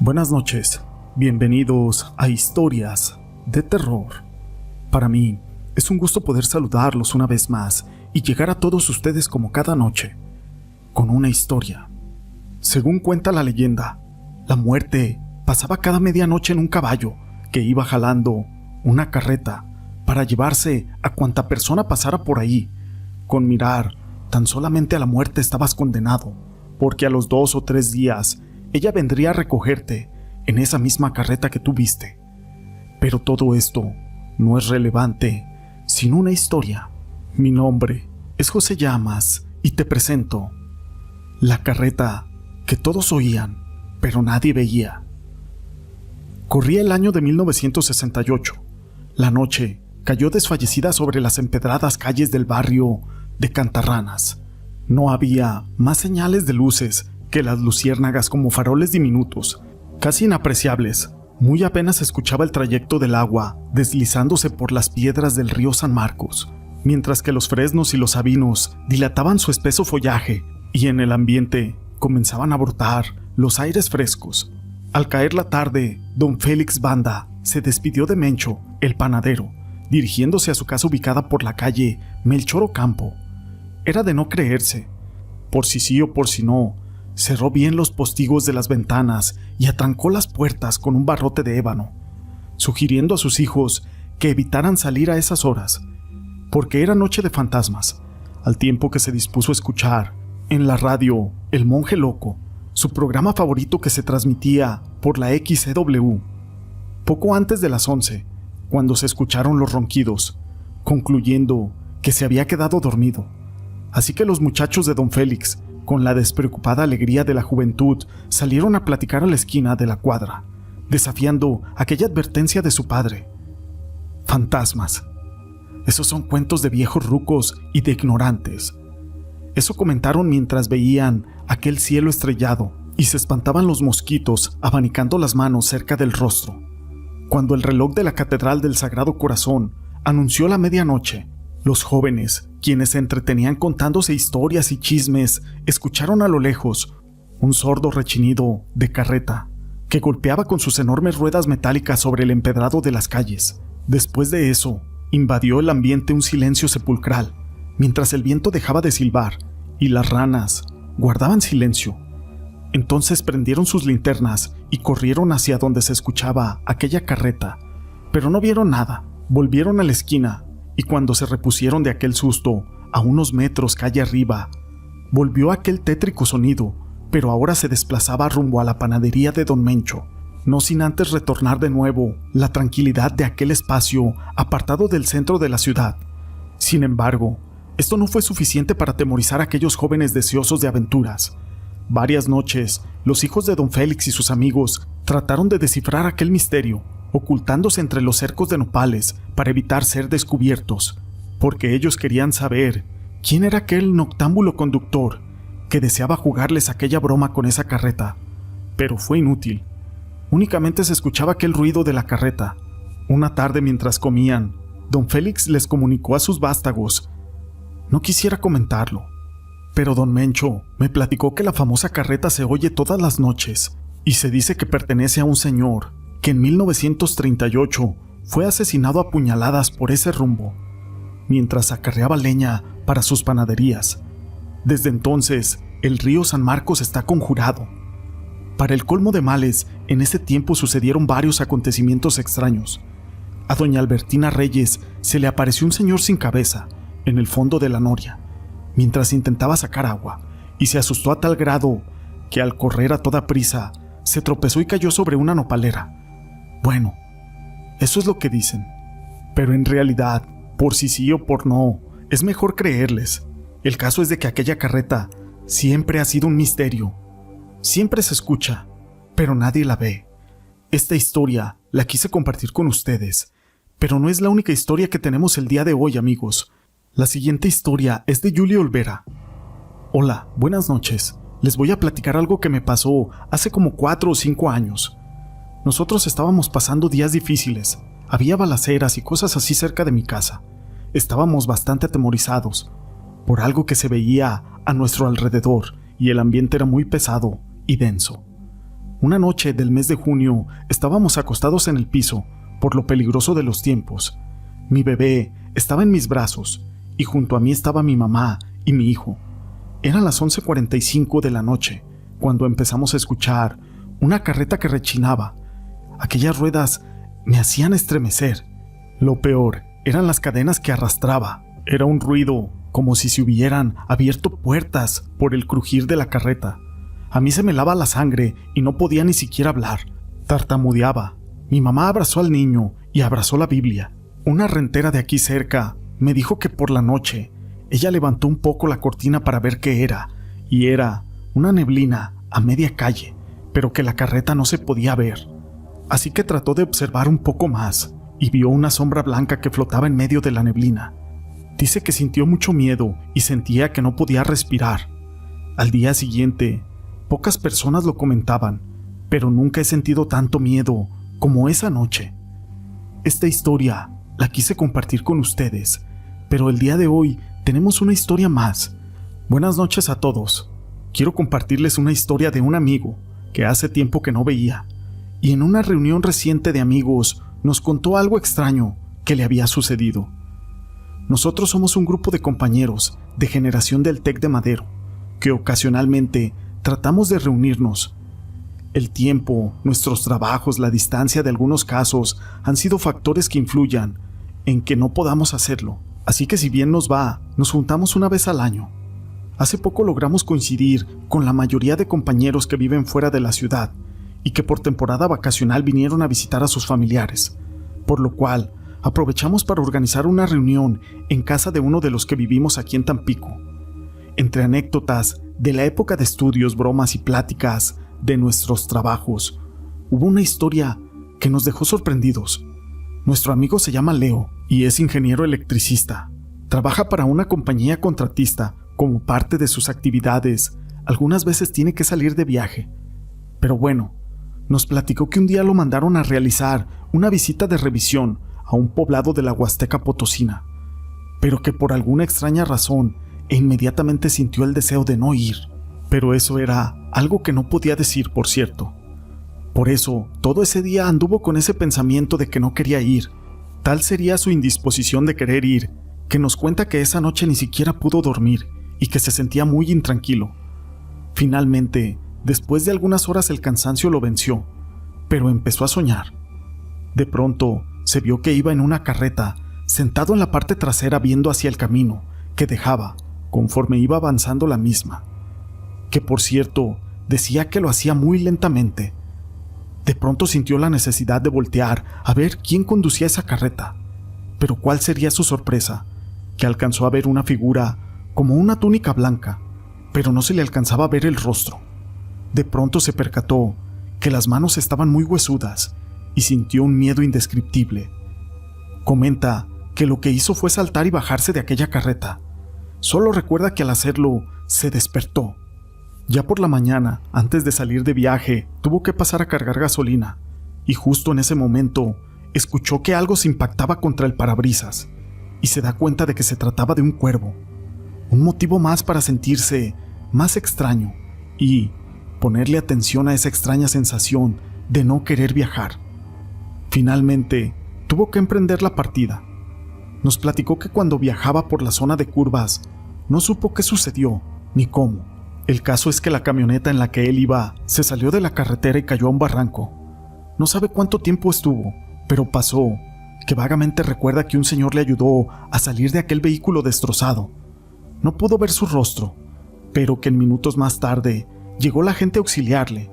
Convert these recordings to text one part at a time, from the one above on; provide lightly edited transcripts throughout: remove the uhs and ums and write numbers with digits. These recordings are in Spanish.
Buenas noches, bienvenidos a Historias de Terror. Para mí es un gusto poder saludarlos una vez más y llegar a todos ustedes como cada noche, con una historia. Según cuenta la leyenda, la muerte pasaba cada medianoche en un caballo que iba jalando una carreta para llevarse a cuanta persona pasara por ahí. Con mirar tan solamente a la muerte estabas condenado, porque a los 2 o 3 días ella vendría a recogerte en esa misma carreta que tú viste. Pero todo esto no es relevante sin una historia. Mi nombre es José Llamas y te presento la carreta que todos oían, pero nadie veía. Corría el año de 1968. La noche cayó desfallecida sobre las empedradas calles del barrio de Cantarranas. No había más señales de luces que las luciérnagas como faroles diminutos, casi inapreciables. Muy apenas se escuchaba el trayecto del agua deslizándose por las piedras del río San Marcos, mientras que los fresnos y los sabinos dilataban su espeso follaje y en el ambiente comenzaban a brotar los aires frescos. Al caer la tarde, don Félix Banda se despidió de Mencho, el panadero, dirigiéndose a su casa ubicada por la calle Melchor Ocampo. Era de no creerse. Por si sí o por si no, cerró bien los postigos de las ventanas y atrancó las puertas con un barrote de ébano, sugiriendo a sus hijos que evitaran salir a esas horas, porque era noche de fantasmas, al tiempo que se dispuso a escuchar en la radio El Monje Loco, su programa favorito que se transmitía por la XCW. Poco antes de las 11, cuando se escucharon los ronquidos, concluyendo que se había quedado dormido. Así que los muchachos de don Félix, con la despreocupada alegría de la juventud, salieron a platicar a la esquina de la cuadra, desafiando aquella advertencia de su padre. Fantasmas. Esos son cuentos de viejos rucos y de ignorantes. Eso comentaron mientras veían aquel cielo estrellado y se espantaban los mosquitos abanicando las manos cerca del rostro. Cuando el reloj de la Catedral del Sagrado Corazón anunció la medianoche, los jóvenes, quienes se entretenían contándose historias y chismes, escucharon a lo lejos un sordo rechinido de carreta que golpeaba con sus enormes ruedas metálicas sobre el empedrado de las calles. Después de eso, invadió el ambiente un silencio sepulcral, mientras el viento dejaba de silbar y las ranas guardaban silencio. Entonces prendieron sus linternas y corrieron hacia donde se escuchaba aquella carreta, pero no vieron nada. Volvieron a la esquina y cuando se repusieron de aquel susto, a unos metros calle arriba, volvió aquel tétrico sonido, pero ahora se desplazaba rumbo a la panadería de don Mencho, no sin antes retornar de nuevo la tranquilidad de aquel espacio apartado del centro de la ciudad. Sin embargo, esto no fue suficiente para atemorizar a aquellos jóvenes deseosos de aventuras. Varias noches, los hijos de don Félix y sus amigos trataron de descifrar aquel misterio, ocultándose entre los cercos de nopales para evitar ser descubiertos, porque ellos querían saber quién era aquel noctámbulo conductor que deseaba jugarles aquella broma con esa carreta. Pero fue inútil. Únicamente se escuchaba aquel ruido de la carreta. Una tarde mientras comían, don Félix les comunicó a sus vástagos. No quisiera comentarlo, pero don Mencho me platicó que la famosa carreta se oye todas las noches y se dice que pertenece a un señor que en 1938 fue asesinado a puñaladas por ese rumbo, mientras acarreaba leña para sus panaderías. Desde entonces, el río San Marcos está conjurado. Para el colmo de males, en ese tiempo sucedieron varios acontecimientos extraños. A doña Albertina Reyes se le apareció un señor sin cabeza en el fondo de la noria, mientras intentaba sacar agua, y se asustó a tal grado que al correr a toda prisa, se tropezó y cayó sobre una nopalera. Bueno, eso es lo que dicen, pero en realidad, por si sí o por no, es mejor creerles. El caso es de que aquella carreta siempre ha sido un misterio. Siempre se escucha, pero nadie la ve. Esta historia la quise compartir con ustedes, pero no es la única historia que tenemos el día de hoy, amigos. La siguiente historia es de Julie Olvera. Hola, buenas noches. Les voy a platicar algo que me pasó hace como 4 o 5 años. Nosotros estábamos pasando días difíciles. Había balaceras y cosas así cerca de mi casa. Estábamos bastante atemorizados por algo que se veía a nuestro alrededor y el ambiente era muy pesado y denso. Una noche del mes de junio estábamos acostados en el piso por lo peligroso de los tiempos. Mi bebé estaba en mis brazos y junto a mí estaba mi mamá y mi hijo. Eran las 11:45 de la noche cuando empezamos a escuchar una carreta que rechinaba. Aquellas ruedas me hacían estremecer. Lo peor eran las cadenas que arrastraba. Era un ruido como si se hubieran abierto puertas por el crujir de la carreta. A mí se me helaba la sangre y no podía ni siquiera hablar. Tartamudeaba. Mi mamá abrazó al niño y abrazó la Biblia. Una rentera de aquí cerca me dijo que por la noche ella levantó un poco la cortina para ver qué era, y era una neblina a media calle, pero que la carreta no se podía ver. Así que trató de observar un poco más y vio una sombra blanca que flotaba en medio de la neblina. Dice que sintió mucho miedo y sentía que no podía respirar. Al día siguiente, pocas personas lo comentaban, pero nunca he sentido tanto miedo como esa noche. Esta historia la quise compartir con ustedes, pero el día de hoy tenemos una historia más. Buenas noches a todos. Quiero compartirles una historia de un amigo que hace tiempo que no veía, y en una reunión reciente de amigos nos contó algo extraño que le había sucedido. Nosotros somos un grupo de compañeros de generación del TEC de Madero, que ocasionalmente tratamos de reunirnos. El tiempo, nuestros trabajos, la distancia de algunos casos han sido factores que influyan en que no podamos hacerlo. Así que si bien nos va, nos juntamos una vez al año. Hace poco logramos coincidir con la mayoría de compañeros que viven fuera de la ciudad y que por temporada vacacional vinieron a visitar a sus familiares, por lo cual aprovechamos para organizar una reunión en casa de uno de los que vivimos aquí en Tampico. Entre anécdotas de la época de estudios, bromas y pláticas de nuestros trabajos, hubo una historia que nos dejó sorprendidos. Nuestro amigo se llama Leo y es ingeniero electricista. Trabaja para una compañía contratista. Como parte de sus actividades, algunas veces tiene que salir de viaje. Pero bueno, nos platicó que un día lo mandaron a realizar una visita de revisión a un poblado de la Huasteca Potosina, pero que por alguna extraña razón inmediatamente sintió el deseo de no ir. Pero eso era algo que no podía decir, por cierto. Por eso, todo ese día anduvo con ese pensamiento de que no quería ir. Tal sería su indisposición de querer ir, que nos cuenta que esa noche ni siquiera pudo dormir y que se sentía muy intranquilo. Finalmente, después de algunas horas el cansancio lo venció, pero empezó a soñar. De pronto, se vio que iba en una carreta, sentado en la parte trasera viendo hacia el camino que dejaba conforme iba avanzando la misma, que por cierto, decía que lo hacía muy lentamente. De pronto sintió la necesidad de voltear a ver quién conducía esa carreta, pero ¿cuál sería su sorpresa? Que alcanzó a ver una figura como una túnica blanca, pero no se le alcanzaba a ver el rostro. De pronto se percató que las manos estaban muy huesudas y sintió un miedo indescriptible. Comenta que lo que hizo fue saltar y bajarse de aquella carreta. Solo recuerda que al hacerlo se despertó. Ya por la mañana, antes de salir de viaje, tuvo que pasar a cargar gasolina, y justo en ese momento escuchó que algo se impactaba contra el parabrisas, y se da cuenta de que se trataba de un cuervo. Un motivo más para sentirse más extraño y ponerle atención a esa extraña sensación de no querer viajar. Finalmente, tuvo que emprender la partida. Nos platicó que cuando viajaba por la zona de curvas, no supo qué sucedió ni cómo. El caso es que la camioneta en la que él iba se salió de la carretera y cayó a un barranco. No sabe cuánto tiempo estuvo, pero pasó que vagamente recuerda que un señor le ayudó a salir de aquel vehículo destrozado. No pudo ver su rostro, pero que en minutos más tarde llegó la gente a auxiliarle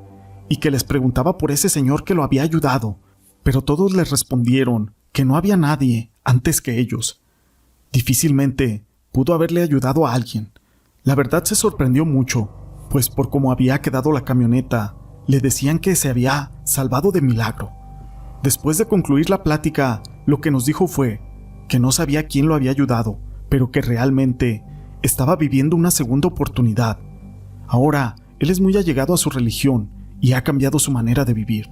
y que les preguntaba por ese señor que lo había ayudado, pero todos les respondieron que no había nadie antes que ellos. Difícilmente pudo haberle ayudado a alguien. La verdad se sorprendió mucho, pues por cómo había quedado la camioneta, le decían que se había salvado de milagro. Después de concluir la plática, lo que nos dijo fue que no sabía quién lo había ayudado, pero que realmente estaba viviendo una segunda oportunidad. Ahora, él es muy allegado a su religión y ha cambiado su manera de vivir.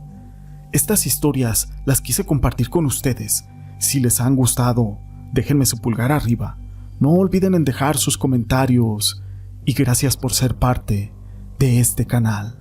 Estas historias las quise compartir con ustedes. Si les han gustado, déjenme su pulgar arriba. No olviden en dejar sus comentarios y gracias por ser parte de este canal.